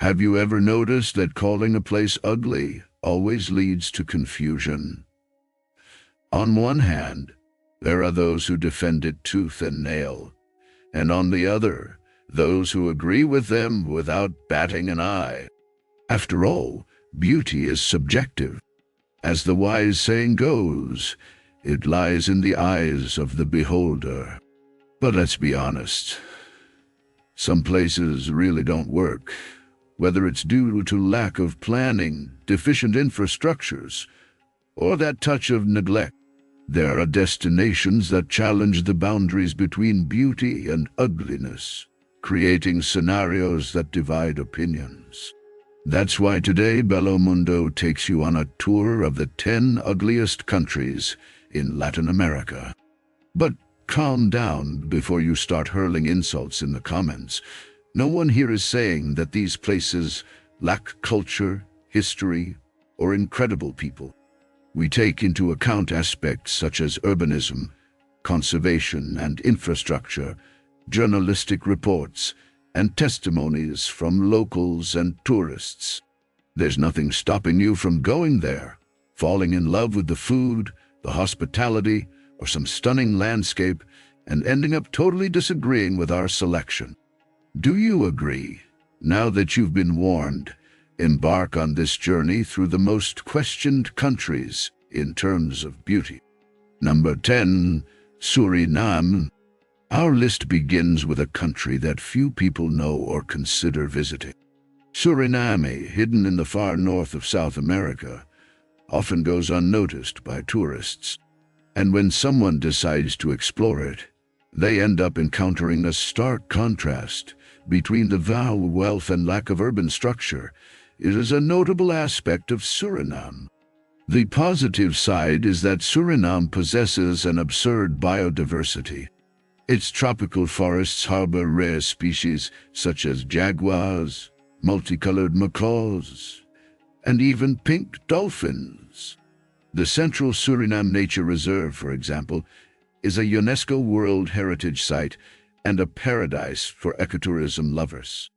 Have you ever noticed that calling a place ugly always leads to confusion? On one hand, there are those who defend it tooth and nail, and on the other, those who agree with them without batting an eye. After all, beauty is subjective. As the wise saying goes, it lies in the eyes of the beholder. But let's be honest, some places really don't work, whether it's due to lack of planning, deficient infrastructures, or that touch of neglect. There are destinations that challenge the boundaries between beauty and ugliness, creating scenarios that divide opinions. That's why today Bello Mundo takes you on a tour of the 10 ugliest countries in Latin America. But calm down before you start hurling insults in the comments. No one here is saying that these places lack culture, history, or incredible people. We take into account aspects such as urbanism, conservation and infrastructure, journalistic reports, and testimonies from locals and tourists. There's nothing stopping you from going there, falling in love with the food, the hospitality, or some stunning landscape, and ending up totally disagreeing with our selection. Do you agree? Now that you've been warned, embark on this journey through the most questioned countries in terms of beauty. Number 10, Suriname. Our list begins with a country that few people know or consider visiting. Suriname, hidden in the far north of South America, often goes unnoticed by tourists. And when someone decides to explore it, they end up encountering a stark contrast between the vast wealth and lack of urban structure. It is a notable aspect of Suriname. The positive side is that Suriname possesses an absurd biodiversity. Its tropical forests harbor rare species such as jaguars, multicolored macaws, and even pink dolphins. The Central Suriname Nature Reserve, for example, is a UNESCO World Heritage Site and a paradise for ecotourism lovers.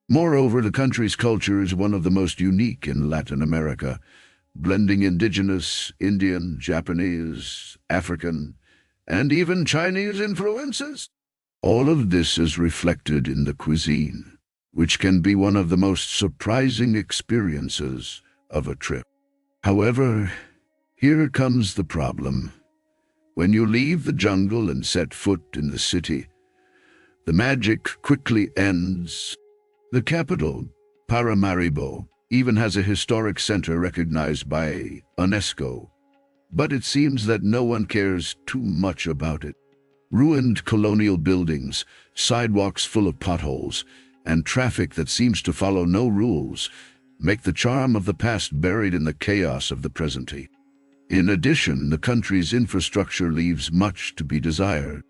Moreover, the country's culture is one of the most unique in Latin America, blending indigenous, Indian, Japanese, African, and even Chinese influences. All of this is reflected in the cuisine, which can be one of the most surprising experiences of a trip. However, here comes the problem. When you leave the jungle and set foot in the city, the magic quickly ends. The capital, Paramaribo, even has a historic center recognized by UNESCO, but it seems that no one cares too much about it. Ruined colonial buildings, sidewalks full of potholes, and traffic that seems to follow no rules make the charm of the past buried in the chaos of the present. In addition, the country's infrastructure leaves much to be desired.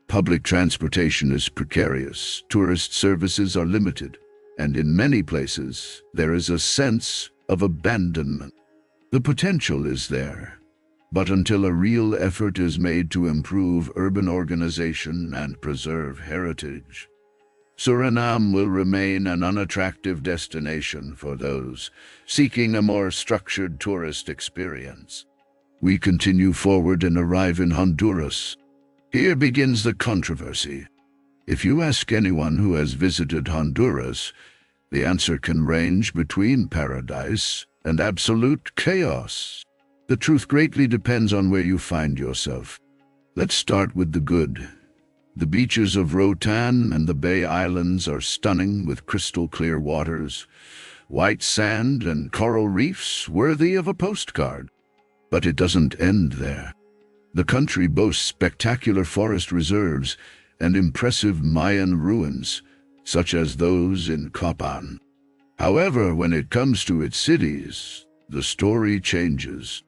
Public transportation is precarious, tourist services are limited, and in many places there is a sense of abandonment. The potential is there, but until a real effort is made to improve urban organization and preserve heritage, Suriname will remain an unattractive destination for those seeking a more structured tourist experience. We continue forward and arrive in Honduras. Here begins the controversy. If you ask anyone who has visited Honduras, the answer can range between paradise and absolute chaos. The truth greatly depends on where you find yourself. Let's start with the good. The beaches of Rotan and the Bay Islands are stunning with crystal-clear waters, white sand and coral reefs worthy of a postcard. But it doesn't end there. The country boasts spectacular forest reserves and impressive Mayan ruins, such as those in Copan. However, when it comes to its cities, the story changes.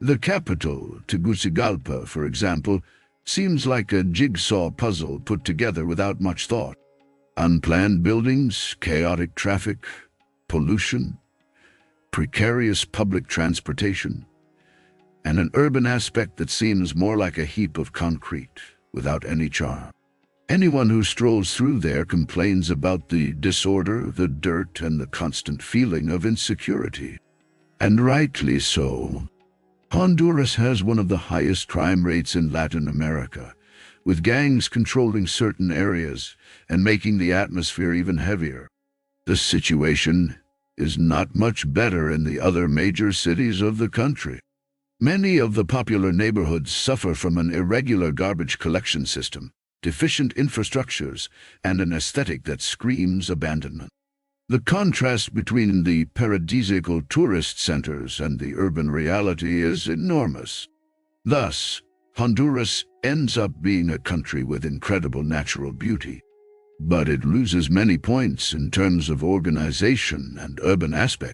The capital, Tegucigalpa, for example, seems like a jigsaw puzzle put together without much thought. Unplanned buildings, chaotic traffic, pollution, precarious public transportation, and an urban aspect that seems more like a heap of concrete without any charm. Anyone who strolls through there complains about the disorder, the dirt, and the constant feeling of insecurity. And rightly so. Honduras has one of the highest crime rates in Latin America, with gangs controlling certain areas and making the atmosphere even heavier. The situation is not much better in the other major cities of the country. Many of the popular neighborhoods suffer from an irregular garbage collection system, deficient infrastructures, and an aesthetic that screams abandonment. The contrast between the paradisiacal tourist centers and the urban reality is enormous. Thus, Honduras ends up being a country with incredible natural beauty, but it loses many points in terms of organization and urban aspect.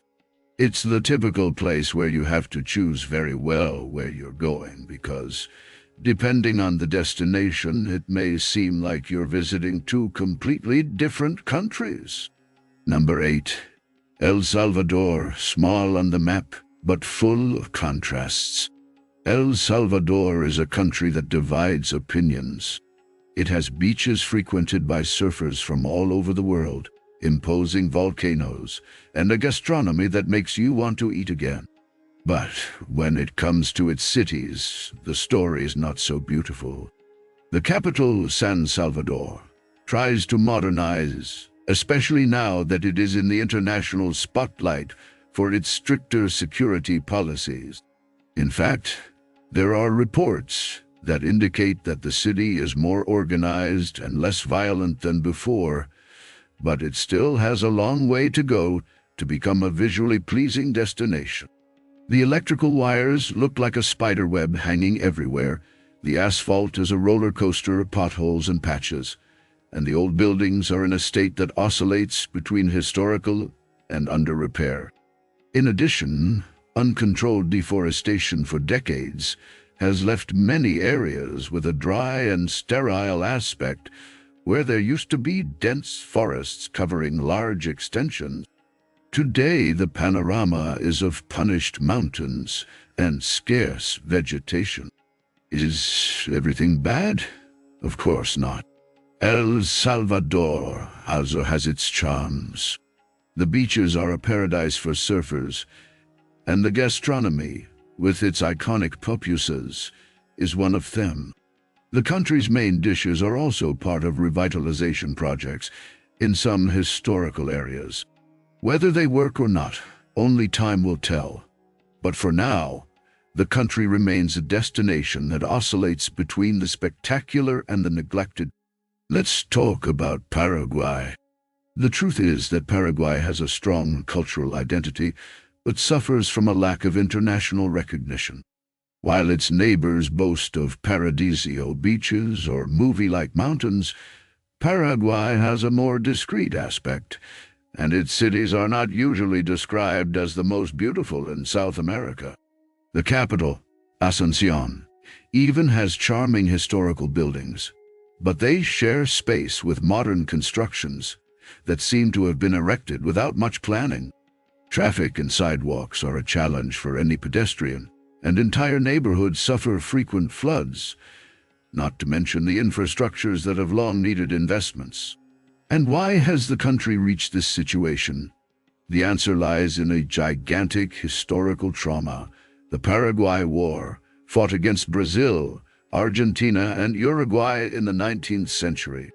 It's the typical place where you have to choose very well where you're going because, depending on the destination, it may seem like you're visiting two completely different countries. Number 8. El Salvador, small on the map, but full of contrasts. El Salvador is a country that divides opinions. It has beaches frequented by surfers from all over the world, imposing volcanoes, and a gastronomy that makes you want to eat again. But when it comes to its cities, the story is not so beautiful. The capital, San Salvador, tries to modernize, especially now that it is in the international spotlight for its stricter security policies. In fact, there are reports that indicate that the city is more organized and less violent than before, but it still has a long way to go to become a visually pleasing destination. The electrical wires look like a spider web hanging everywhere, the asphalt is a roller coaster of potholes and patches, and the old buildings are in a state that oscillates between historical and under repair. In addition, uncontrolled deforestation for decades has left many areas with a dry and sterile aspect where there used to be dense forests covering large extensions. Today, the panorama is of punished mountains and scarce vegetation. Is everything bad? Of course not. El Salvador also has its charms. The beaches are a paradise for surfers, and the gastronomy, with its iconic pupusas, is one of them. The country's main dishes are also part of revitalization projects in some historical areas. Whether they work or not, only time will tell. But for now, the country remains a destination that oscillates between the spectacular and the neglected. Let's talk about Paraguay. The truth is that Paraguay has a strong cultural identity, but suffers from a lack of international recognition. While its neighbors boast of paradisio beaches or movie-like mountains, Paraguay has a more discreet aspect, and its cities are not usually described as the most beautiful in South America. The capital, Asunción, even has charming historical buildings, but they share space with modern constructions that seem to have been erected without much planning. Traffic and sidewalks are a challenge for any pedestrian, and entire neighborhoods suffer frequent floods, not to mention the infrastructures that have long needed investments. And why has the country reached this situation? The answer lies in a gigantic historical trauma, the Paraguay War, fought against Brazil, Argentina, and Uruguay in the 19th century.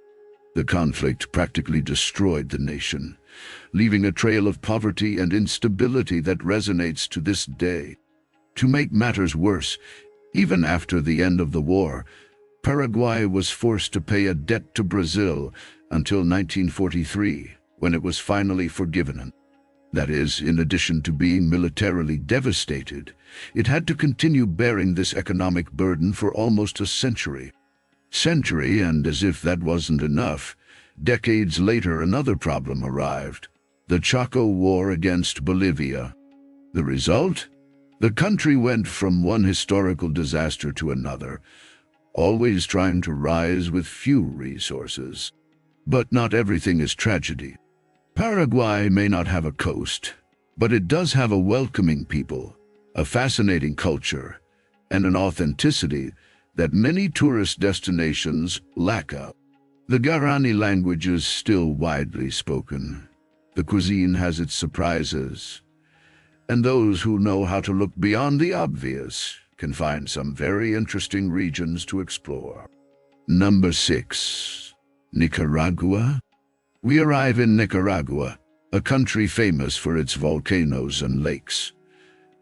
The conflict practically destroyed the nation, leaving a trail of poverty and instability that resonates to this day. To make matters worse, even after the end of the war, Paraguay was forced to pay a debt to Brazil until 1943, when it was finally forgiven. That is, in addition to being militarily devastated, it had to continue bearing this economic burden for almost a century. And as if that wasn't enough, decades later another problem arrived: the Chaco War against Bolivia. The result? The country went from one historical disaster to another, always trying to rise with few resources. But not everything is tragedy. Paraguay may not have a coast, but it does have a welcoming people, a fascinating culture, and an authenticity that many tourist destinations lack of. The Guarani language is still widely spoken. The cuisine has its surprises, and those who know how to look beyond the obvious can find some very interesting regions to explore. Number 6. Nicaragua. We arrive in Nicaragua, a country famous for its volcanoes and lakes,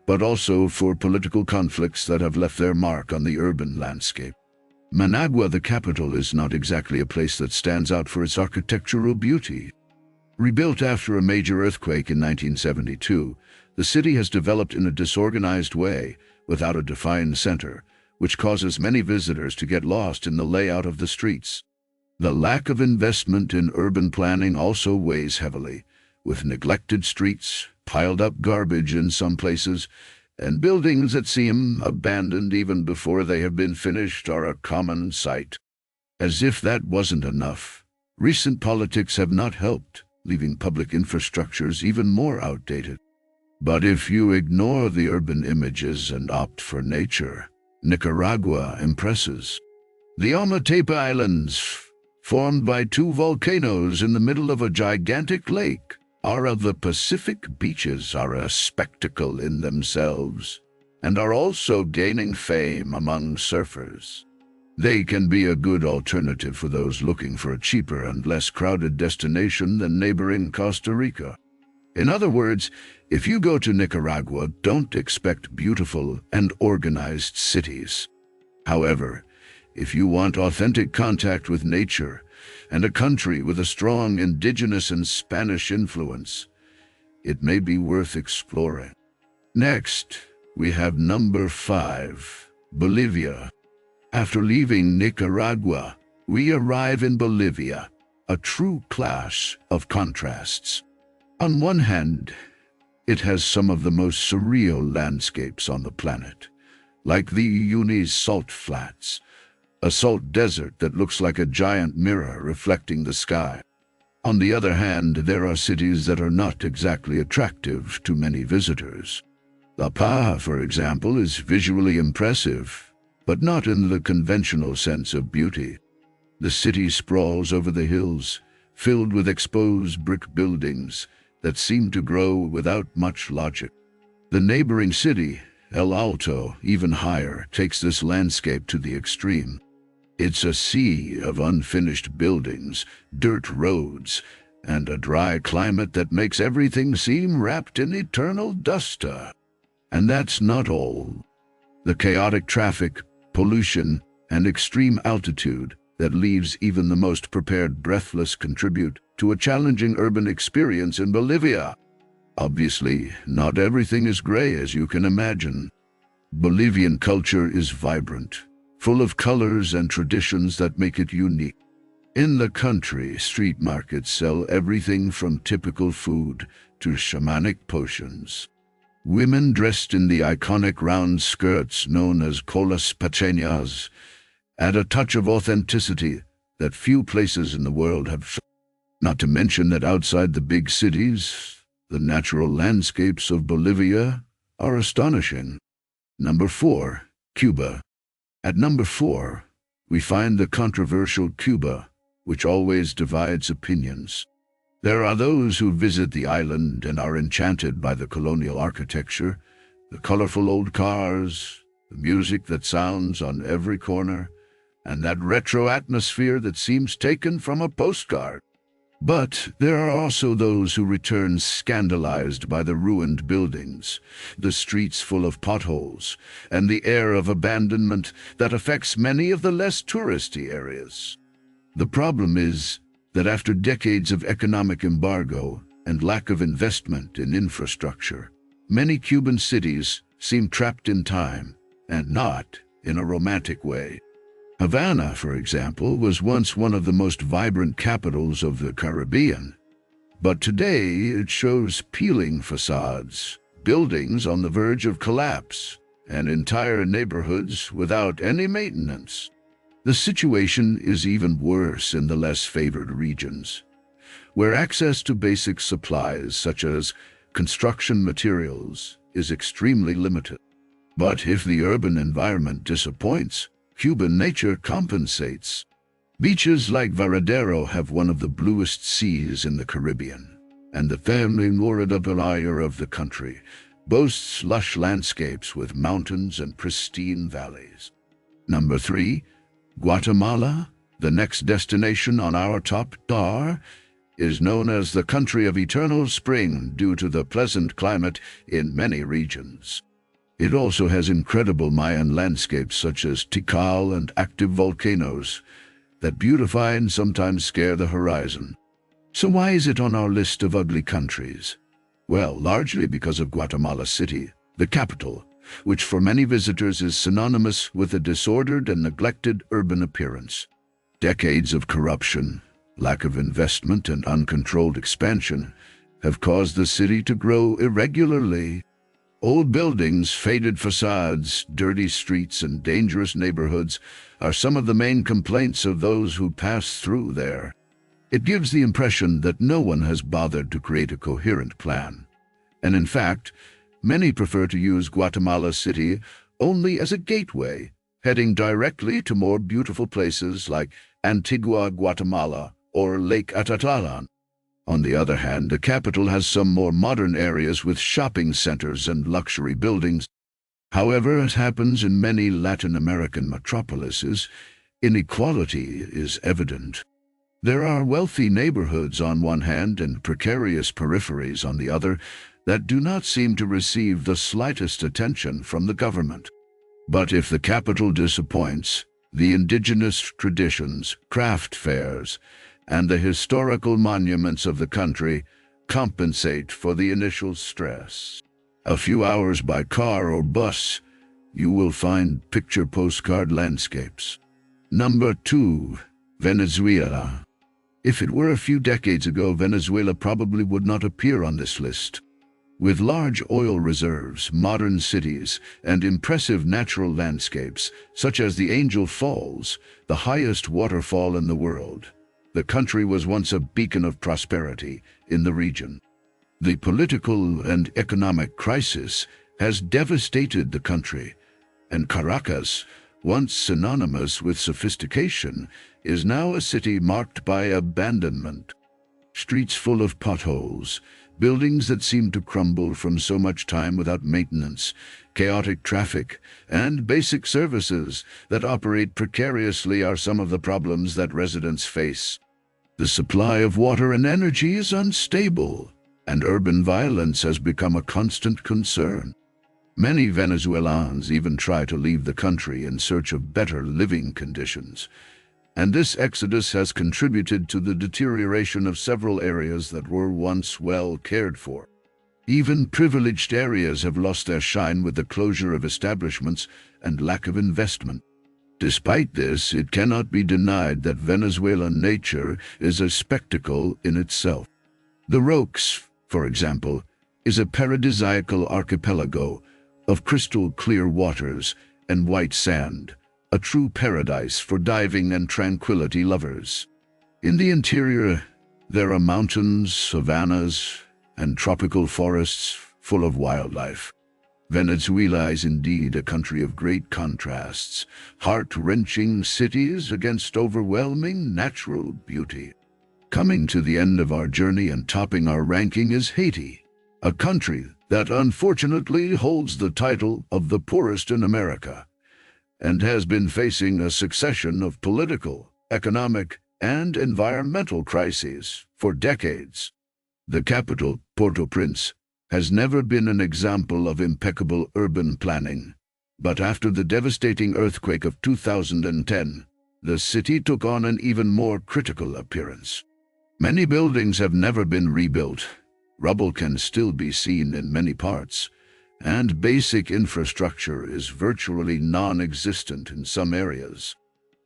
but also for political conflicts that have left their mark on the urban landscape. Managua, the capital, is not exactly a place that stands out for its architectural beauty. Rebuilt after a major earthquake in 1972, the city has developed in a disorganized way, without a defined center, which causes many visitors to get lost in the layout of the streets. The lack of investment in urban planning also weighs heavily, with neglected streets, piled up garbage in some places, and buildings that seem abandoned even before they have been finished are a common sight. As if that wasn't enough, recent politics have not helped, leaving public infrastructures even more outdated. But if you ignore the urban images and opt for nature, Nicaragua impresses. The Ometepe Islands, formed by two volcanoes in the middle of a gigantic lake, the Pacific beaches are a spectacle in themselves, and are also gaining fame among surfers. They can be a good alternative for those looking for a cheaper and less crowded destination than neighboring Costa Rica. In other words, if you go to Nicaragua, don't expect beautiful and organized cities. However, if you want authentic contact with nature and a country with a strong indigenous and Spanish influence, it may be worth exploring. Next, we have number 5, Bolivia. After leaving Nicaragua, we arrive in Bolivia, a true clash of contrasts. On one hand, it has some of the most surreal landscapes on the planet, like the Uyuni salt flats, a salt desert that looks like a giant mirror reflecting the sky. On the other hand, there are cities that are not exactly attractive to many visitors. La Paz, for example, is visually impressive, but not in the conventional sense of beauty. The city sprawls over the hills, filled with exposed brick buildings that seem to grow without much logic. The neighboring city, El Alto, even higher, takes this landscape to the extreme. It's a sea of unfinished buildings, dirt roads, and a dry climate that makes everything seem wrapped in eternal dust. And that's not all. The chaotic traffic, pollution, and extreme altitude that leaves even the most prepared breathless contribute to a challenging urban experience in Bolivia. Obviously, not everything is gray, as you can imagine. Bolivian culture is vibrant, full of colors and traditions that make it unique. In the country, street markets sell everything from typical food to shamanic potions. Women dressed in the iconic round skirts known as colas pacheñas add a touch of authenticity that few places in the world have. Not to mention that outside the big cities, the natural landscapes of Bolivia are astonishing. Number 4, Cuba. At number 4, we find the controversial Cuba, which always divides opinions. There are those who visit the island and are enchanted by the colonial architecture, the colorful old cars, the music that sounds on every corner, and that retro atmosphere that seems taken from a postcard. But there are also those who return scandalized by the ruined buildings, the streets full of potholes, and the air of abandonment that affects many of the less touristy areas. The problem is that after decades of economic embargo and lack of investment in infrastructure, many Cuban cities seem trapped in time, and not in a romantic way. Havana, for example, was once one of the most vibrant capitals of the Caribbean, but today it shows peeling facades, buildings on the verge of collapse, and entire neighborhoods without any maintenance. The situation is even worse in the less favored regions, where access to basic supplies such as construction materials is extremely limited. But if the urban environment disappoints, Cuban nature compensates. Beaches like Varadero have one of the bluest seas in the Caribbean, and the family Florida Playa of the country boasts lush landscapes with mountains and pristine valleys. Number 3. Guatemala, the next destination on our top star, is known as the country of eternal spring due to the pleasant climate in many regions. It also has incredible Mayan landscapes such as Tikal and active volcanoes that beautify and sometimes scare the horizon. So why is it on our list of ugly countries? Well, largely because of Guatemala City, the capital, which for many visitors is synonymous with a disordered and neglected urban appearance. Decades of corruption, lack of investment, and uncontrolled expansion have caused the city to grow irregularly. Old buildings, faded facades, dirty streets, and dangerous neighborhoods are some of the main complaints of those who pass through there. It gives the impression that no one has bothered to create a coherent plan. And in fact, many prefer to use Guatemala City only as a gateway, heading directly to more beautiful places like Antigua, Guatemala, or Lake Atitlan. On the other hand, the capital has some more modern areas with shopping centers and luxury buildings. However, as happens in many Latin American metropolises, inequality is evident. There are wealthy neighborhoods on one hand and precarious peripheries on the other that do not seem to receive the slightest attention from the government. But if the capital disappoints, the indigenous traditions, craft fairs, and the historical monuments of the country compensate for the initial stress. A few hours by car or bus, you will find picture postcard landscapes. Number 2. Venezuela. If it were a few decades ago, Venezuela probably would not appear on this list. With large oil reserves, modern cities, and impressive natural landscapes, such as the Angel Falls, the highest waterfall in the world, the country was once a beacon of prosperity in the region. The political and economic crisis has devastated the country, and Caracas, once synonymous with sophistication, is now a city marked by abandonment. Streets full of potholes, buildings that seem to crumble from so much time without maintenance, chaotic traffic, and basic services that operate precariously are some of the problems that residents face. The supply of water and energy is unstable, and urban violence has become a constant concern. Many Venezuelans even try to leave the country in search of better living conditions, and this exodus has contributed to the deterioration of several areas that were once well cared for. Even privileged areas have lost their shine with the closure of establishments and lack of investment. Despite this, it cannot be denied that Venezuelan nature is a spectacle in itself. The Roques, for example, is a paradisiacal archipelago of crystal-clear waters and white sand, a true paradise for diving and tranquility lovers. In the interior, there are mountains, savannas, and tropical forests full of wildlife. Venezuela is indeed a country of great contrasts, heart-wrenching cities against overwhelming natural beauty. Coming to the end of our journey and topping our ranking is Haiti, a country that unfortunately holds the title of the poorest in America, and has been facing a succession of political, economic, and environmental crises for decades. The capital, Port-au-Prince, has never been an example of impeccable urban planning, but after the devastating earthquake of 2010, the city took on an even more critical appearance. Many buildings have never been rebuilt, rubble can still be seen in many parts, and basic infrastructure is virtually non-existent in some areas.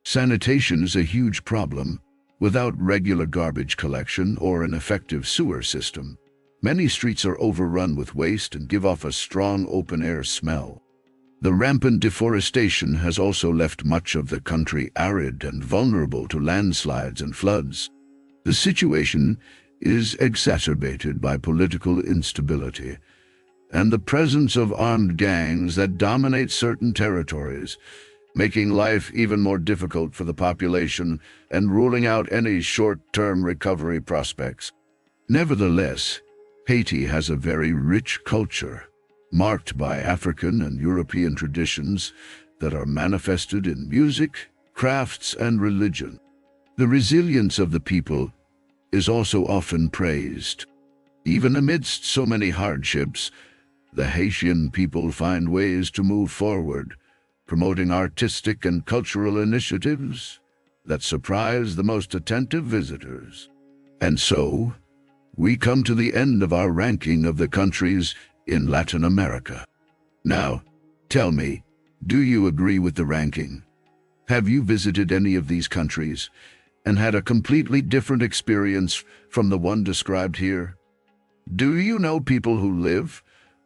Sanitation is a huge problem. Without regular garbage collection or an effective sewer system, many streets are overrun with waste and give off a strong open-air smell. The rampant deforestation has also left much of the country arid and vulnerable to landslides and floods. The situation is exacerbated by political instability and the presence of armed gangs that dominate certain territories. making life even more difficult for the population and ruling out any short-term recovery prospects. Nevertheless, Haiti has a very rich culture, marked by African and European traditions that are manifested in music, crafts, and religion. The resilience of the people is also often praised. Even amidst so many hardships, the Haitian people find ways to move forward, promoting artistic and cultural initiatives that surprise the most attentive visitors. And so, we come to the end of our ranking of the countries in Latin America. Now, tell me, do you agree with the ranking? Have you visited any of these countries and had a completely different experience from the one described here? Do you know people who live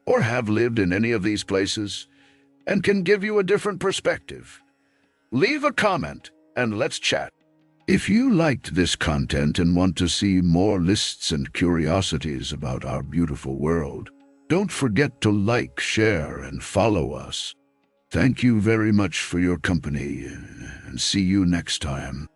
or have lived in any of these places and can give you a different perspective? Leave a comment and let's chat. If you liked this content and want to see more lists and curiosities about our beautiful world, don't forget to like, share, and follow us. Thank you very much for your company, and see you next time.